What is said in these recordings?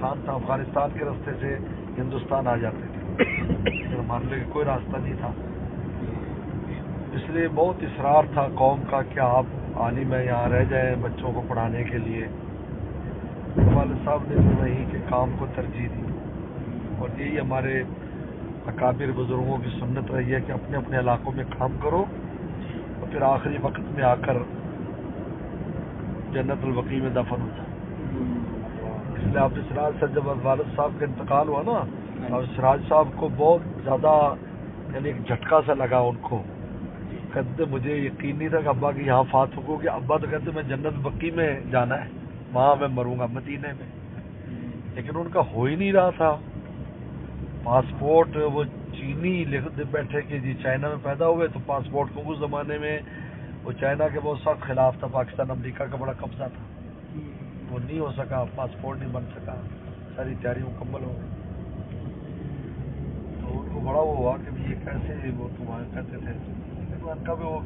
آسان تھا، افغانستان کے راستے سے ہندوستان آ جاتے تھے، لیکن ہمارے لیے کوئی راستہ نہیں تھا. اس لیے بہت اصرار تھا قوم کا کہ آپ عالم ہیں یہاں رہ جائیں بچوں کو پڑھانے کے لیے. والد صاحب نے بھی وہیں کے کام کو ترجیح دی، اور یہی ہمارے اکابر بزرگوں کی سنت رہی ہے کہ اپنے اپنے علاقوں میں کام کرو اور پھر آخری وقت میں آ کر جنت البقیع میں دفن ہو جائے. اس لیے آپ سراج صاحب جب والد صاحب کا انتقال ہوا نا، اور سراج صاحب کو بہت زیادہ یعنی ایک جھٹکا سا لگا ان کو. کہتے مجھے یقین نہیں تھا کہ ابا کی یہاں فات ہوگی. ابا تو کہتے میں جنت البقیع میں جانا ہے، وہاں میں مروں گا مدینے میں. لیکن ان کا ہو ہی نہیں رہا تھا. پاسپورٹ وہ چینی لکھ بیٹھے کہ جی چائنا میں پیدا ہوئے، تو پاسپورٹ کو اس زمانے میں وہ چائنا کے بہت سخت خلاف تھا، پاکستان امریکہ کا بڑا قبضہ تھا، وہ نہیں ہو سکا، پاسپورٹ نہیں بن سکا، ساری تیاری مکمل ہو گئی. تو ان کو بڑا وہ ہوا کہ یہ کیسے وہ تمہارے کہتے تھے. لیکن ان کا بھی وہ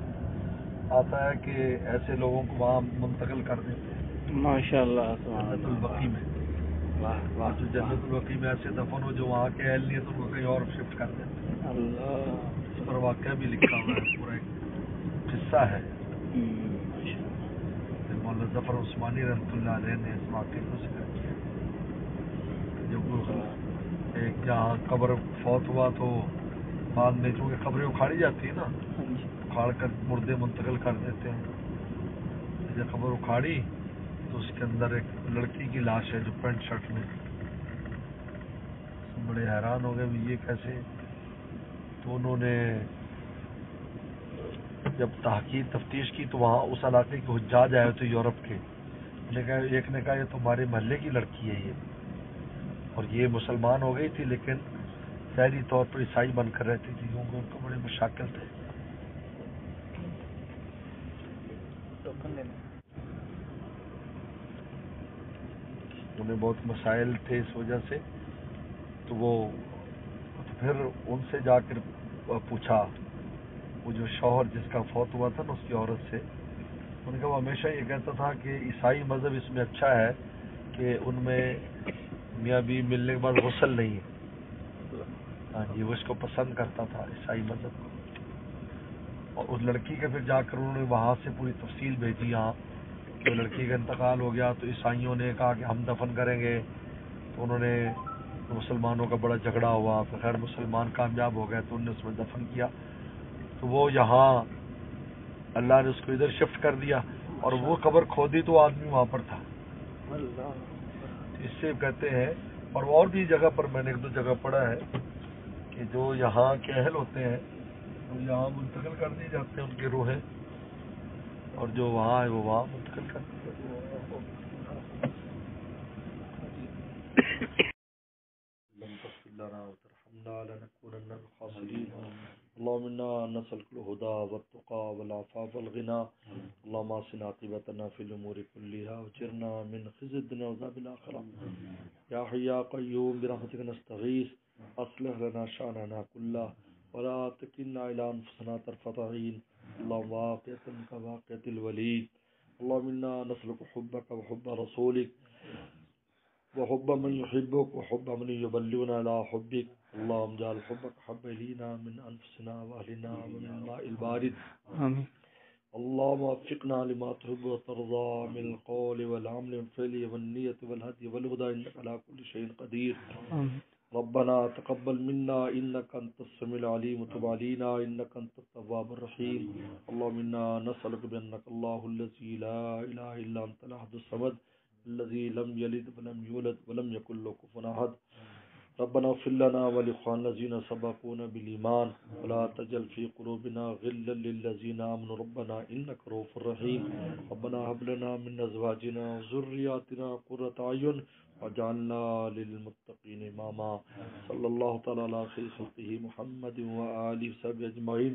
آتا ہے کہ ایسے لوگوں کو وہاں منتقل کر دیتے ہیں ماشاء اللہ جنت البقیع میں. اور جو جنت البقیع میں ایسے دفن ہو جو وہاں کے اہل نہیں ہے تو ان کو کہیں اور شفٹ کر دیتے ہیں. اللہ. اس پر واقعہ بھی لکھا ہوا ہے، پورا ایک قصہ ہے. مولانا ظفر عثمانی رحمۃ اللہ علیہ نے اس واقعے کو ذکر کیا. جب ایک جہاں قبر فوت ہوا تو بعد میں چونکہ قبریں اکھاڑی جاتی ہیں نا، اکھاڑ کر مردے منتقل کر دیتے ہیں. جب قبر اکھاڑی تو اس کے اندر ایک لڑکی کی لاش ہے جو پینٹ شرٹ میں. بڑے حیران ہو گئے بھی یہ کیسے. تو انہوں نے جب تحقیق تفتیش کی تو وہاں اس علاقے کے حجاج آئے تھے یورپ کے. ایک نے کہا یہ تمہارے محلے کی لڑکی ہے یہ، اور یہ مسلمان ہو گئی تھی لیکن ظاہری طور پر عیسائی بن کر رہتی تھی کیونکہ ان کو بڑے مشاکل تھے. انہیں بہت مسائل تھے اس وجہ سے. تو وہ پھر ان سے جا کر پوچھا، وہ جو شوہر جس کا فوت ہوا تھا نا اس کی عورت سے، ان کا وہ ہمیشہ یہ کہتا تھا کہ عیسائی مذہب اس میں اچھا ہے کہ ان میں میاں بیوی ملنے کے بعد غسل نہیں ہے. ہاں جی، وہ اس کو پسند کرتا تھا عیسائی مذہب کو. اور اس لڑکی کے پھر جا کر انہوں نے وہاں سے پوری تفصیل بھیجی یہاں کہ لڑکی کا انتقال ہو گیا تو عیسائیوں نے کہا کہ ہم دفن کریں گے. تو انہوں نے مسلمانوں کا بڑا جھگڑا ہوا، پھر خیر مسلمان کامیاب ہو گئے تو انہوں نے اس میں دفن کیا. تو وہ یہاں اللہ نے اس کو ادھر شفٹ کر دیا، اور وہ قبر کھودی تو آدمی وہاں پر تھا. اس سے کہتے ہیں، اور بھی جگہ پر میں نے ایک دو جگہ پڑھا ہے کہ جو یہاں کے اہل ہوتے ہیں وہ یہاں منتقل کر دی جاتے ہیں ان کی روحیں، اور جو وہاں ہے وہ وہاں منتقل کر دی جاتی ہیں. اللهم انا نسألك الهدى والتقى والعفاف والغنى. اللهم اصلح عاقبتنا في الامور كلها واجرنا من خزي الدنيا وعذاب الاخره. يا حي يا قيوم برحمتك نستغيث اصلح لنا شأننا كله ولا تكلنا الى انفسنا طرفة عين. اللهم واقعة كواقعة الوليد. اللهم انا نسألك حبك وحب رسولك وحب من يحبك وحب من يبلغنا إلى حبك. اللهم اجعل حبك حب إلينا من أنفسنا وأهلنا ومن الماء البارد. آمين. اللهم وفقنا لما تحب وترضى من القول والعمل والفعل والنية والهدي والهدى إنك على كل شيء قدير. آمين. ربنا تقبل منا إنك أنت السميع العليم وتب علينا إنك أنت التواب الرحيم. اللهم إنا نسألك بأنك الله الذي لا إله إلا أنت الأحد الصمد الذي لم يلد ولم يولد ولم يكن له كفوا أحد. ربنا اغفر لنا ولإخواننا الذين سبقونا بالإيمان ولا تجعل في قلوبنا غلا للذين آمنوا ربنا إنك رؤوف رحيم. ربنا هب لنا من أزواجنا وذرياتنا قرة أعين واجعلنا للمتقين إماما. صلى الله تعالى على خير خلقه محمد وآله وصحبه أجمعين.